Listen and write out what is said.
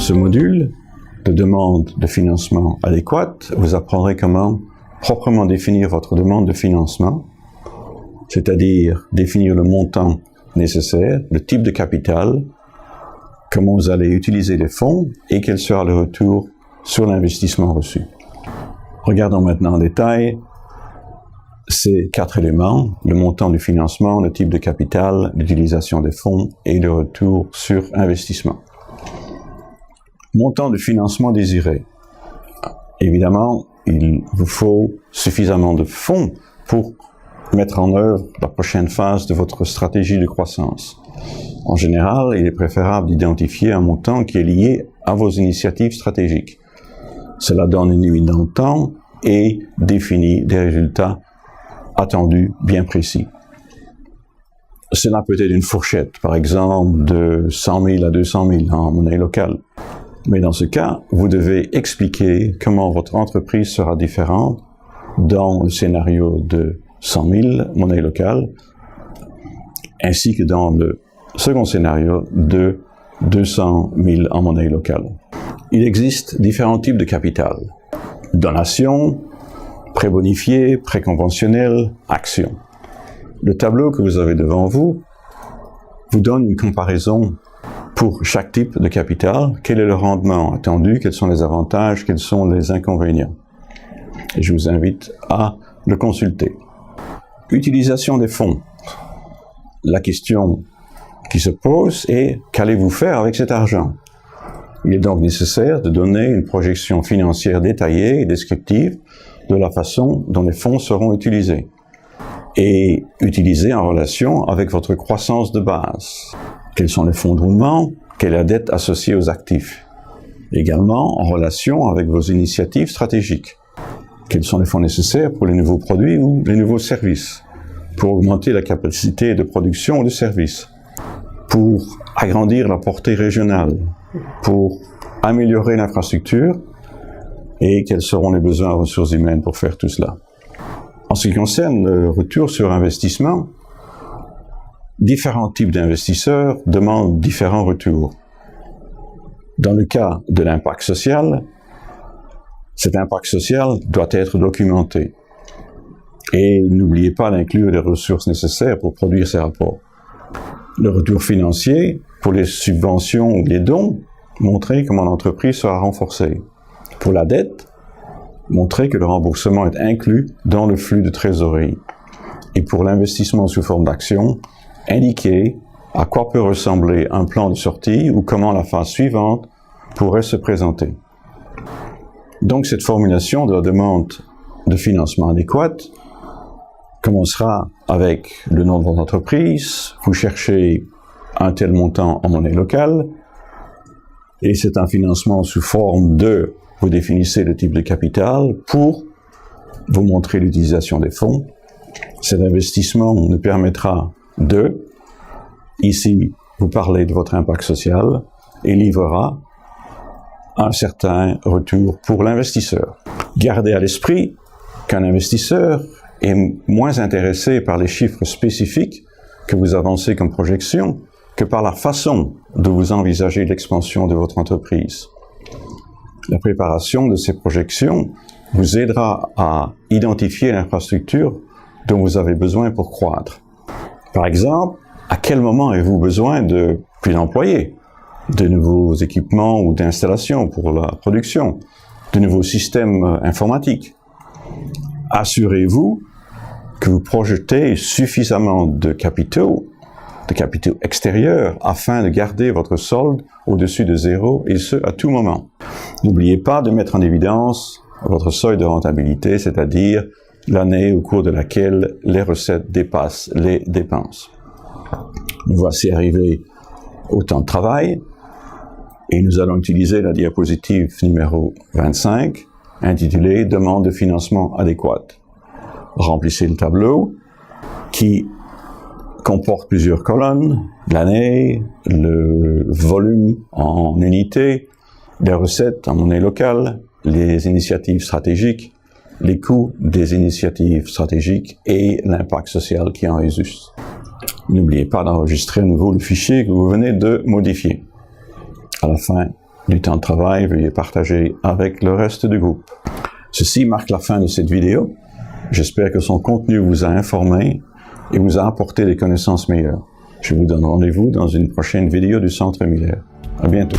ce module de demande de financement adéquate, vous apprendrez comment proprement définir votre demande de financement, c'est-à-dire définir le montant nécessaire, le type de capital, comment vous allez utiliser les fonds et quel sera le retour sur l'investissement reçu. Regardons maintenant en détail ces 4 éléments, le montant du financement, le type de capital, l'utilisation des fonds et le retour sur investissement. Montant de financement désiré. Évidemment, il vous faut suffisamment de fonds pour mettre en œuvre la prochaine phase de votre stratégie de croissance. En général, il est préférable d'identifier un montant qui est lié à vos initiatives stratégiques. Cela donne une limite dans le temps et définit des résultats attendus bien précis. Cela peut être une fourchette, par exemple de 100 000 à 200 000 en monnaie locale. Mais dans ce cas, vous devez expliquer comment votre entreprise sera différente dans le scénario de 100 000 monnaie locale, ainsi que dans le second scénario de 200 000 en monnaie locale. Il existe différents types de capital. Donation, prêt bonifié, prêt conventionnel, action. Le tableau que vous avez devant vous donne une comparaison pour chaque type de capital. Quel est le rendement attendu, quels sont les avantages, quels sont les inconvénients. Et je vous invite à le consulter. Utilisation des fonds. La question qui se pose est qu'allez-vous faire avec cet argent? Il est donc nécessaire de donner une projection financière détaillée et descriptive de la façon dont les fonds seront utilisés et utilisés en relation avec votre croissance de base. Quels sont les fonds de roulement? Quelle est la dette associée aux actifs? Également en relation avec vos initiatives stratégiques. Quels sont les fonds nécessaires pour les nouveaux produits ou les nouveaux services? Pour augmenter la capacité de production ou de service? Pour agrandir la portée régionale? Pour améliorer l'infrastructure? Et quels seront les besoins en ressources humaines pour faire tout cela? En ce qui concerne le retour sur investissement, différents types d'investisseurs demandent différents retours. Dans le cas de l'impact social, cet impact social doit être documenté. Et n'oubliez pas d'inclure les ressources nécessaires pour produire ces rapports. Le retour financier, pour les subventions ou les dons, montrer comment l'entreprise sera renforcée. Pour la dette, montrer que le remboursement est inclus dans le flux de trésorerie. Et pour l'investissement sous forme d'action, indiquer à quoi peut ressembler un plan de sortie ou comment la phase suivante pourrait se présenter. Donc cette formulation de la demande de financement adéquate commencera avec le nom de votre entreprise, vous cherchez un tel montant en monnaie locale, et c'est un financement sous forme de, vous définissez le type de capital pour vous montrer l'utilisation des fonds. Cet investissement nous permettra de, ici, vous parlez de votre impact social et livrera un certain retour pour l'investisseur. Gardez à l'esprit qu'un investisseur est moins intéressé par les chiffres spécifiques que vous avancez comme projection que par la façon dont vous envisagez l'expansion de votre entreprise. La préparation de ces projections vous aidera à identifier l'infrastructure dont vous avez besoin pour croître. Par exemple, à quel moment avez-vous besoin de plus d'employés, de nouveaux équipements ou d'installations pour la production, de nouveaux systèmes informatiques? Assurez-vous que vous projetez suffisamment de capitaux extérieurs afin de garder votre solde au-dessus de zéro et ce à tout moment. N'oubliez pas de mettre en évidence votre seuil de rentabilité, c'est-à-dire l'année au cours de laquelle les recettes dépassent les dépenses. Nous voici arrivés au temps de travail et nous allons utiliser la diapositive numéro 25 intitulée « Demande de financement adéquate ». Remplissez le tableau qui comporte plusieurs colonnes, l'année, le volume en unités, les recettes en monnaie locale, les initiatives stratégiques, les coûts des initiatives stratégiques et l'impact social qui en résulte. N'oubliez pas d'enregistrer à nouveau le fichier que vous venez de modifier. À la fin du temps de travail, veuillez partager avec le reste du groupe. Ceci marque la fin de cette vidéo. J'espère que son contenu vous a informé et vous a apporté des connaissances meilleures. Je vous donne rendez-vous dans une prochaine vidéo du Centre Miller. À bientôt.